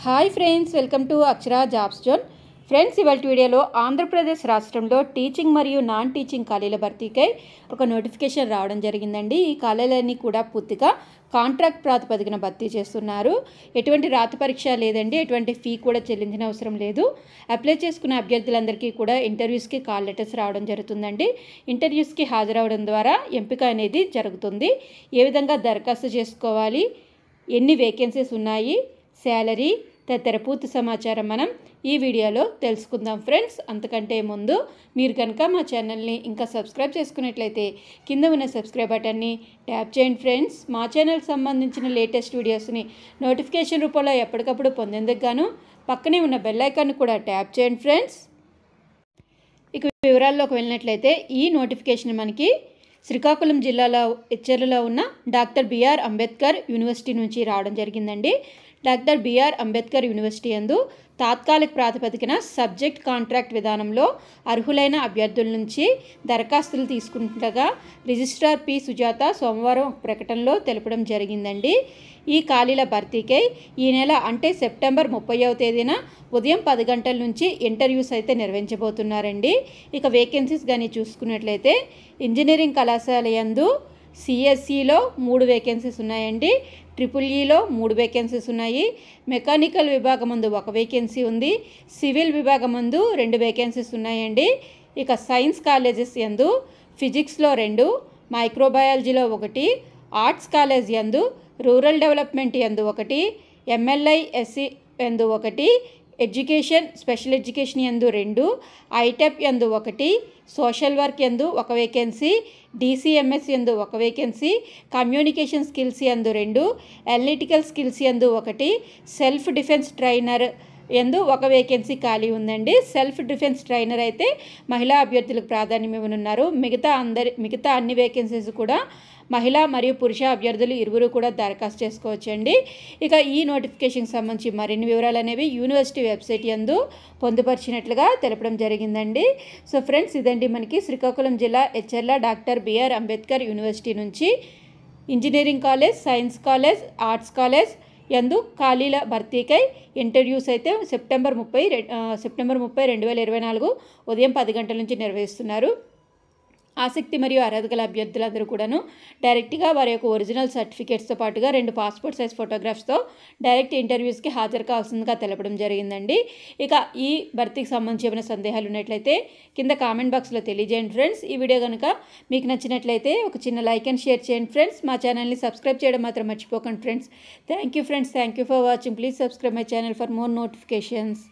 Hi friends, welcome to Akshara jobs zone. Friends, ఇవాళ వీడియోలో ఆంధ్రప్రదేశ్ రాష్ట్రంలో టీచింగ్ మరియు నాన్ టీచింగ్ ఖాళీల భర్తీకై ఒక నోటిఫికేషన్ రావడం జరిగిందండి. ఈ ఖాళీలన్నీ కూడా పూర్తిగా కాంట్రాక్ట్ ప్రాతిపదికన భర్తీ చేస్తున్నారు. ఎటువంటి రాత పరీక్ష లేదండి, ఎటువంటి ఫీ కూడా చెల్లించిన అవసరం లేదు. అప్లై చేసుకున్న అభ్యర్థులందరికీ కూడా ఇంటర్వ్యూస్కి కాల్ లెటర్స్ రావడం జరుగుతుందండి. ఇంటర్వ్యూస్కి హాజరవడం ద్వారా ఎంపిక అనేది జరుగుతుంది. ఏ విధంగా దరఖాస్తు చేసుకోవాలి, ఎన్ని వేకెన్సీస్ ఉన్నాయి, శాలరీ తదితర పూర్తి సమాచారం మనం ఈ వీడియోలో తెలుసుకుందాం ఫ్రెండ్స్. అంతకంటే ముందు మీరు కనుక మా ఛానల్ని ఇంకా సబ్స్క్రైబ్ చేసుకున్నట్లయితే కింద ఉన్న సబ్స్క్రైబ్ బటన్ని ట్యాప్ చేయండి ఫ్రెండ్స్. మా ఛానల్కి సంబంధించిన లేటెస్ట్ వీడియోస్ని నోటిఫికేషన్ రూపంలో ఎప్పటికప్పుడు పొందేందుకు గాను పక్కనే ఉన్న బెల్ ఐకాన్ కూడా ట్యాప్ చేయండి ఫ్రెండ్స్. ఇక వివరాల్లోకి వెళ్ళినట్లయితే ఈ నోటిఫికేషన్ మనకి శ్రీకాకుళం జిల్లాలో ఎచ్చెర్లలో ఉన్న డాక్టర్ బిఆర్ అంబేద్కర్ యూనివర్సిటీ నుంచి రావడం జరిగిందండి. డాక్టర్ బిఆర్ అంబేద్కర్ యూనివర్సిటీ యందు తాత్కాలిక ప్రాతిపదికన సబ్జెక్ట్ కాంట్రాక్ట్ విధానంలో అర్హులైన అభ్యర్థుల నుంచి దరఖాస్తులు తీసుకుంటుండగా రిజిస్ట్రార్ పి సుజాత సోమవారం ఒక ప్రకటనలో తెలపడం జరిగిందండి. ఈ ఖాళీల భర్తీకై ఈ నెల అంటే సెప్టెంబర్ 30వ తేదీన ఉదయం 10 గంటల నుంచి ఇంటర్వ్యూస్ అయితే నిర్వహించబోతున్నారండి. ఇక వేకెన్సీస్ కానీ చూసుకున్నట్లయితే ఇంజనీరింగ్ కళాశాల యందు సిఎస్సిలో 3 వేకెన్సీస్ ఉన్నాయండి. ట్రిపుల్ఈలో 3 వేకెన్సీస్ ఉన్నాయి. మెకానికల్ విభాగం ముందు 1 వేకెన్సీ ఉంది. సివిల్ విభాగం ముందు 2 వేకెన్సీస్ ఉన్నాయండి. ఇక సైన్స్ కాలేజెస్ యందు ఫిజిక్స్లో 2, మైక్రోబయాలజీలో 1, ఆర్ట్స్ కాలేజ్ యందు రూరల్ డెవలప్మెంట్ యందు 1, ఎంఎల్ఐఎస్సి యందు 1, ఎడ్యుకేషన్ స్పెషల్ ఎడ్యుకేషన్ యందు 2, ఐటెప్ యందు 1, సోషల్ వర్క్ యందు 1 వేకెన్సీ, డిసిఎంఎస్ యందు 1 వేకెన్సీ, కమ్యూనికేషన్ స్కిల్స్ యందు 2, అనలిటికల్ స్కిల్స్ యందు 1, సెల్ఫ్ డిఫెన్స్ ట్రైనర్ యందు 1 వేకెన్సీ ఖాళీ ఉందండి. సెల్ఫ్ డిఫెన్స్ ట్రైనర్ అయితే మహిళా అభ్యర్థులకు ప్రాధాన్యం ఇవ్వనున్నారు. మిగతా అన్ని వేకెన్సీస్ కూడా మహిళా మరియు పురుష అభ్యర్థులు ఇరువురు కూడా దరఖాస్తు చేసుకోవచ్చండి. ఇక ఈ నోటిఫికేషన్కి సంబంధించి మరిన్ని వివరాలు అనేవి యూనివర్సిటీ వెబ్సైట్ యందు పొందుపరిచినట్లుగా తెలపడం జరిగిందండి. సో ఫ్రెండ్స్, ఇదండి మనకి శ్రీకాకుళం జిల్లా Etcherla doctor BR Ambedkar university నుంచి engineering college, science college, arts college యందు ఖాళీల భర్తీకై ఇంటర్వ్యూస్ అయితే సెప్టెంబర్ 30, 2024 ఉదయం 10 గంటల నుంచి నిర్వహిస్తున్నారు. ఆసక్తి మరియు అర్హత గల అభ్యర్థులందరూ కూడాను డైరెక్ట్గా వారి యొక్క ఒరిజినల్ సర్టిఫికేట్స్తో పాటుగా 2 పాస్పోర్ట్ సైజ్ ఫోటోగ్రాఫ్స్తో డైరెక్ట్ ఇంటర్వ్యూస్కి హాజరు కావాల్సిందిగా తెలపడం జరిగిందండి. ఇక ఈ భర్తీకి సంబంధించి ఏమైనా సందేహాలు ఉన్నట్లయితే కింద కామెంట్ బాక్స్లో తెలియజేయండి ఫ్రెండ్స్. ఈ వీడియో కనుక మీకు నచ్చినట్లయితే ఒక చిన్న లైక్ అండ్ షేర్ చేయండి ఫ్రెండ్స్. మా ఛానల్ని సబ్స్క్రైబ్ చేయడం మాత్రం మర్చిపోకండి friends. Thank you friends, thank you for watching. Please subscribe my channel for more notifications.